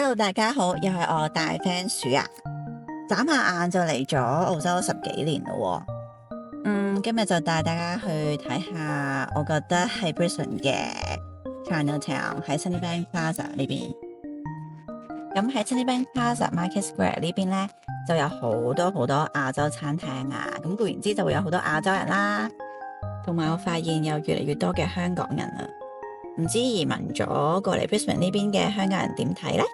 Hello， 大家好，又係我大 fans 鼠啊！眨下眼就嚟咗澳洲10幾年咯喎。今日就帶大家去睇下，我覺得係 Brisbane 嘅 Chinatown 喺 Sunnybank Plaza 呢邊。咁喺 Sunnybank Plaza Market Square 呢邊呢，就有好多亞洲餐廳啊。咁固然之就會有好多亞洲人啦，同埋我發現有越嚟越多嘅香港人啊。唔知移民咗過嚟 Brisbane 呢邊嘅香港人點睇呢？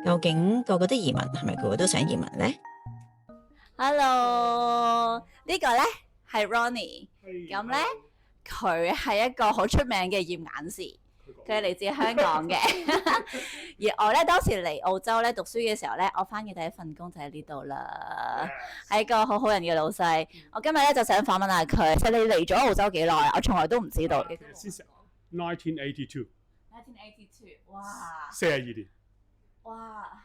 究竟個個都移民，係咪個個都想移民呢？ Hello，呢個呢係 Ronnie， 咁呢佢係一個好出名嘅驗眼師，佢係嚟自香港嘅。而我呢當時嚟澳洲呢讀書嘅時候呢，我返嘅第一份工就喺呢度啦，係一個好好人嘅老細。我今日呢就想訪問下佢，其實你嚟咗澳洲幾耐？我從來都唔知道。1982，哇42年。哇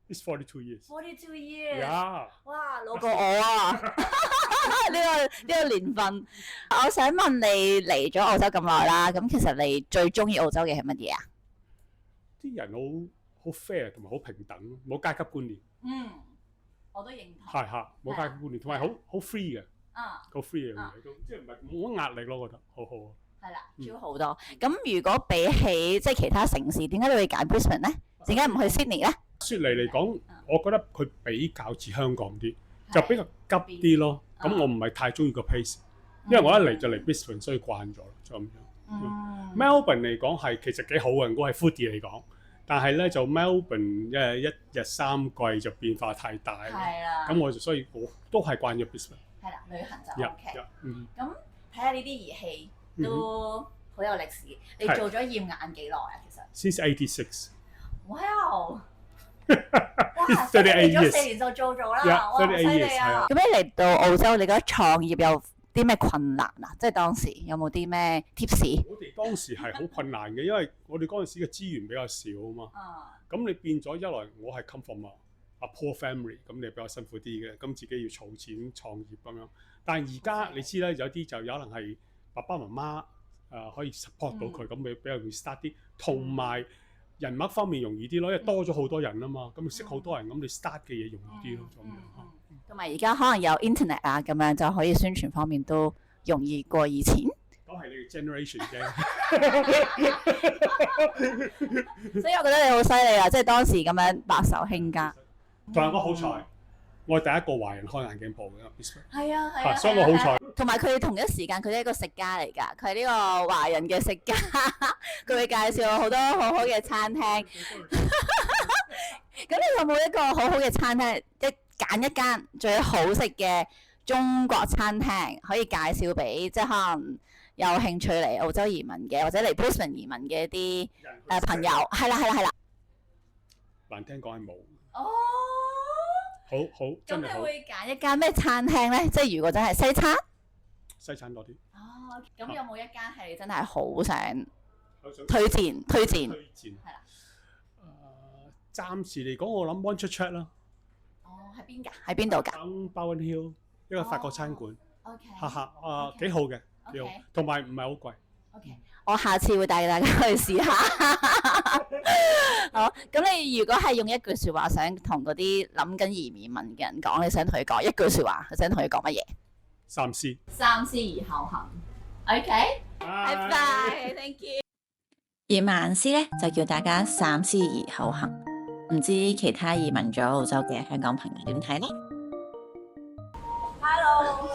It's 42 years. 42 years， Yeah. 哇，老過我啊！呢個年份，我想問你嚟咗澳洲咁耐啦，咁其實你最中意澳洲嘅係乜嘢啊？啲人好 fair 同埋好平等，冇階級觀念。我都認同。係嚇，冇階級觀念，同埋好 free 嘅。好 free 嘅嘢都，即係唔係冇乜壓力咯？我覺得好好啊。係啦，超好多。咁如果比起即係其他城市，點解你會揀 Brisbane 咧？點解唔去 Sydney 咧？雪梨嚟講，我覺得佢比較似香港啲，就比較急啲咯。咁我唔係太中意個 pace，因為我一嚟就嚟 Brisbane，所以慣咗就咁樣。Melbourne 嚟講係其實幾好嘅，我係 foodie 嚟講，但係咧就 Melbourne 一日3季就變化太大，咁我就所以我都係慣咗 Brisbane。係啦，旅行就 OK。咁睇下呢啲儀器都好有歷史。你做咗驗眼幾耐啊？其實 Since 86。哇！哇！38 years， 4年就做咗啦，哇！犀利啊！咁你嚟到澳洲，你覺得創業有啲咩困難啊？即係當時有冇啲咩 tips？我哋當時係好困難嘅，因為我哋嗰陣時嘅資源比較少啊嘛。咁你變咗一來，我係 come from a poor family， 咁你比較辛苦啲嘅，咁自己要儲錢創業咁樣。但係而家你知咧，有啲就有可能係爸爸媽媽可以 support 到佢，咁你比較容易 start 啲，同埋人脈方面容易啲咯，因為多咗好多人啊嘛，咁你識好多人，咁你 start 嘅嘢容易啲咯，咁樣。同埋而家可能有 internet 啊，咁樣就可以宣傳方面都容易過以前。都係你嘅 generation 啫。所以我覺得你好犀利啊！即係當時咁樣白手興家。同埋我好彩，我係第一個華人開眼鏡鋪嘅。係啊，所以我好彩。同埋佢同一時間，佢都係一個食家嚟㗎。佢係呢個華人嘅食家，佢會介紹好多好好嘅餐廳。咁你有冇一個好好嘅餐廳，揀一間最好食嘅中國餐廳，可以介紹俾即係可能有興趣嚟澳洲移民嘅，或者嚟 Brisbane 移民嘅一啲朋友？係啦。難聽講係冇。哦。好，真係好。咁你會揀一間咩餐廳咧？即係如果真係西餐？西餐多啲。哦，咁有冇一間係你真係好想推薦？係啦。暫時嚟講，我諗 One Chat Chat 啦。哦，喺邊㗎？喺邊度㗎？喺 Bowen Hill 一個法國餐館。OK。幾好嘅，幾好，同埋唔係好貴。OK，我下次會帶大家去試下。好，咁你如果係用一句説話想同嗰啲諗緊移民嘅人講，你想同佢講一句説話，你想同佢講乜嘢？三思而後行。OK，拜拜，thank you。驗眼師咧就叫大家三思而後行，唔知其他移民咗澳洲嘅香港朋友點睇呢？ Hello，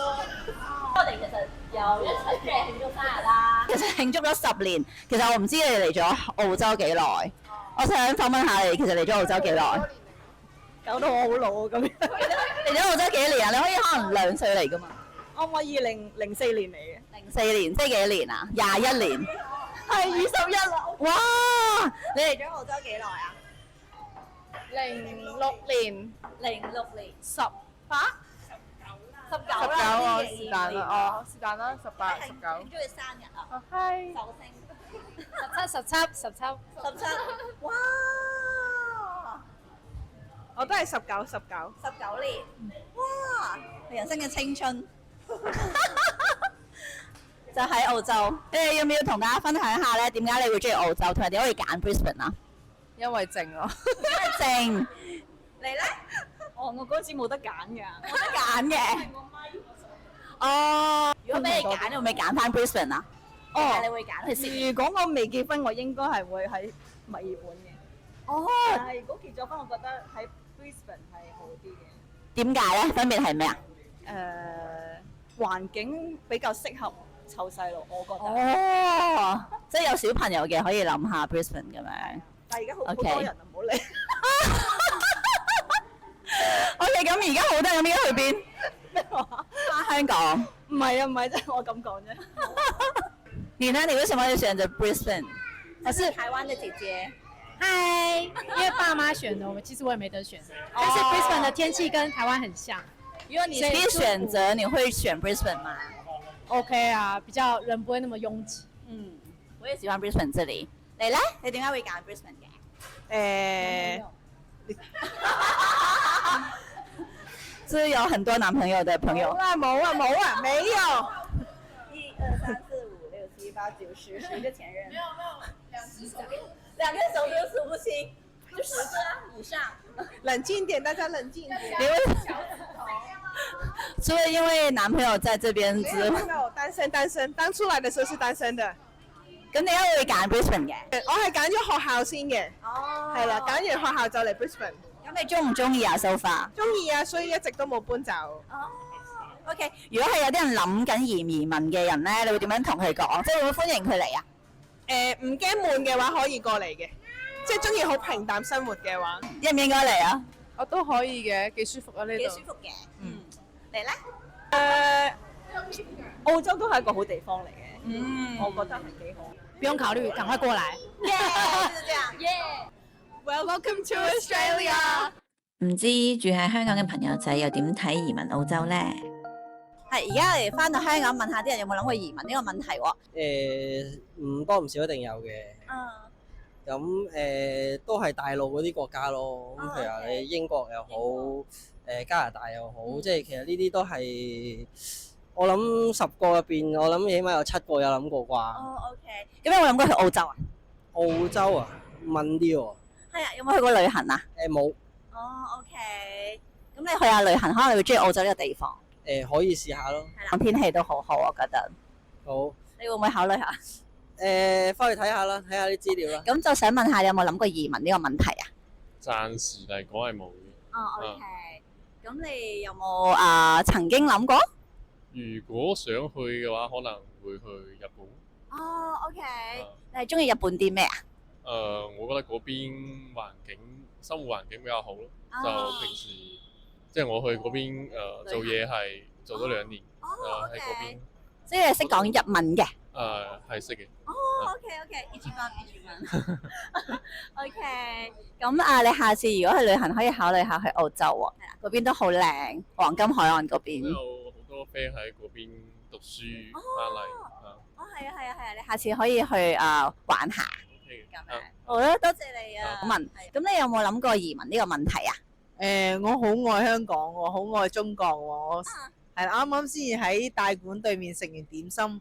我哋其實又一齊出嚟慶祝生日啦。其實慶祝咗10年，其實我唔知你嚟咗澳洲幾耐。我想訪問下你，其實嚟咗澳洲幾耐？搞到我好老啊！咁樣嚟咗澳洲幾年啊？你可以可能2歲嚟㗎嘛？我2004年嚟嘅。04年即係幾年啊？21年。係21啦！哇！你嚟咗澳洲幾耐啊06年？06年。18、19啦，是但啦，18、19。慶祝你生日啊！係。壽星。17。哇！我都係19。 19年。哇！你人生嘅青春。就喺澳洲，你哋要唔要同大家分享一下咧？點解你會中意澳洲，同埋點解可以揀 Brisbane 啊？因為靜咯。靜，你咧？哦，我嗰次冇得揀㗎，冇得揀嘅。哦，如果俾你揀，你會唔會揀翻 Brisbane 啊？哦，你會揀去先。如果我未結婚，我應該係會喺墨爾本嘅。哦，但係如果結咗婚，我覺得喺 Brisbane 係好啲嘅。點解咧？分別係咩啊？環境比較適合湊細路，我覺得。哦，即係有小朋友嘅可以諗下 Brisbane 咁樣。但係而家好 OK 多人啊，唔好理。OK，咁而家好多人咁應該去邊？咩話？翻香港。唔係啊，唔係，即係我咁講啫。你呢？你為什麼要選擇 Brisbane？我是台灣的姐姐。嗨，因為爸媽選的，其實我也沒得選。但是 Brisbane 的天氣跟台灣很像。如果你可以選擇，你會選 Brisbane 嗎 OK 啊，比較人不會那麼擁擠。嗯，我也喜歡 Brisbane 這裡。你咧？你點解會揀 Brisbane 嘅？是有很多男朋友的朋友。冇啊，沒有。1、2、3、4、5、6、7、8、9、10，10個前任。沒有，兩個手都數不清，就10個以上。冷靜點，大家冷靜點。因為所以因為男朋友在這邊沒有，單身，當出來的時候是單身的。咁你點解會揀 Brisbane 嘅？我係揀咗學校先嘅，哦係啦，揀完學校就嚟 Brisbane。咁你中唔中意啊？So far？中意啊，所以一直都冇搬走。哦，OK。如果係有啲人諗緊移民嘅人咧，你會點樣同佢講？即係會唔會歡迎佢嚟啊？唔驚悶嘅話可以過嚟嘅，即係中意好平淡生活嘅話，應唔應該嚟啊？我都可以嘅，幾舒服啊呢度。幾舒服嘅。嗯。你咧？澳洲都係一個好地方嚟嘅，嗯，我覺得係幾好。不用考慮，趕快過來。耶，就是這樣。耶。 Welcome to Australia。唔知住喺香港嘅朋友仔又點睇移民澳洲呢？係而家我哋翻到香港問下啲人有冇諗過移民呢個問題喎？唔多唔少一定有嘅。嗯。咁都係大陸嗰啲國家咯。咁譬如話你英國又好，加拿大又好，即係其實呢啲都係我諗10個入邊，我諗起碼有7個有諗過啩。哦，OK。咁有冇諗過去澳洲啊？澳洲啊，問啲喎。係啊，有冇去過旅行啊？冇。哦，OK。咁你去下旅行，可能你會中意澳洲呢個地方。可以試下咯。係啦，天氣都好好，我覺得。好。你會唔會考慮下？翻去睇下啦，睇下啲資料啦。咁就想問下，你有冇諗過移民呢個問題啊？暫時嚟講係冇嘅。哦，OK。咁你有冇曾經諗過？如果想去嘅話，可能會去日本。哦，OK。你係中意日本啲咩啊？我覺得嗰邊生活環境比較好咯。就平時即係我去嗰邊做嘢係做咗2年，喺嗰邊。即係識講日文嘅。係識嘅。哦，OK，一番。OK，咁你下次如果去旅行可以考慮下去澳洲喎，係啦，嗰邊都好靚，黃金海岸嗰邊。有好多 friend 喺嗰邊讀書翻嚟。哦，係啊，你下次可以去玩下。咁樣。好啦，多謝你啊。咁你有冇諗過移民呢個問題啊？我好愛香港喎，好愛中國喎，我係啦，啱啱先至喺大館對面食完點心。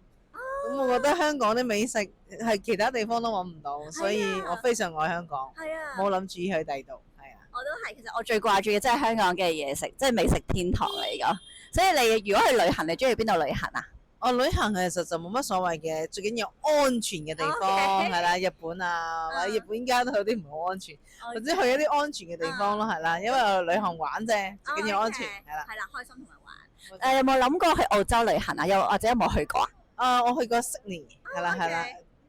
咁我覺得香港啲美食係其他地方都揾唔到，所以我非常愛香港。係啊，冇諗住去第二度。係啊，我都係。其實我最掛住嘅真係香港嘅嘢食，即係美食天堂嚟㗎。所以你如果去旅行，你中意邊度旅行啊？我旅行其實就冇乜所謂嘅，最緊要安全嘅地方係啦，日本啊，或者日本依家都有啲唔好安全，或者去一啲安全嘅地方咯，係啦，因為我旅行玩啫，最緊要安全係啦。係啦，開心同埋玩。有冇諗過去澳洲旅行啊？又或者有冇去過啊？我去過悉尼，係啦，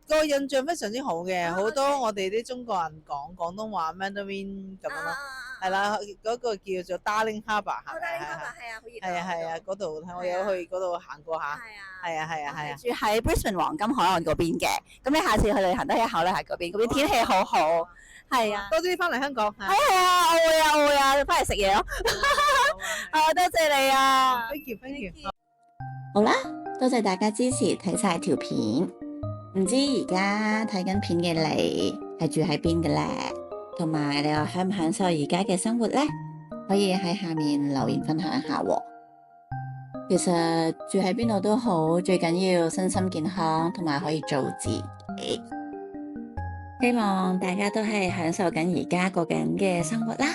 個印象非常之好嘅，好多我哋啲中國人講廣東話 Mandarin 咁樣咯，係啦，嗰個叫做 Darling Harbour 係咪？係啊，嗰度我有去嗰度行過下。係啊。住喺 Brisbane 黃金海岸嗰邊嘅，咁你下次去旅行都可以考慮下嗰邊，嗰邊天氣好好。係啊，多啲翻嚟香港。係啊，我會啊，翻嚟食嘢咯。多謝你啊 ！Thank you。好啦，多謝大家支持睇晒條片。唔知而家睇緊片嘅你係住喺邊嘅咧？同埋你又享唔享受而家嘅生活咧？可以喺下面留言分享下喎。其實住喺邊度都好，最緊要身心健康同埋可以做自己。希望大家都係享受緊而家過緊嘅生活啦。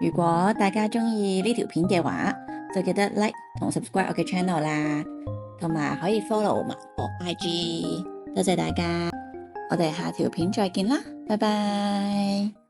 如果大家鍾意呢條片嘅話，就記得 like 同 subscribe 我嘅 channel 啦，同埋可以 follow 埋我 IG。多謝大家，我哋下條片再見啦，拜拜。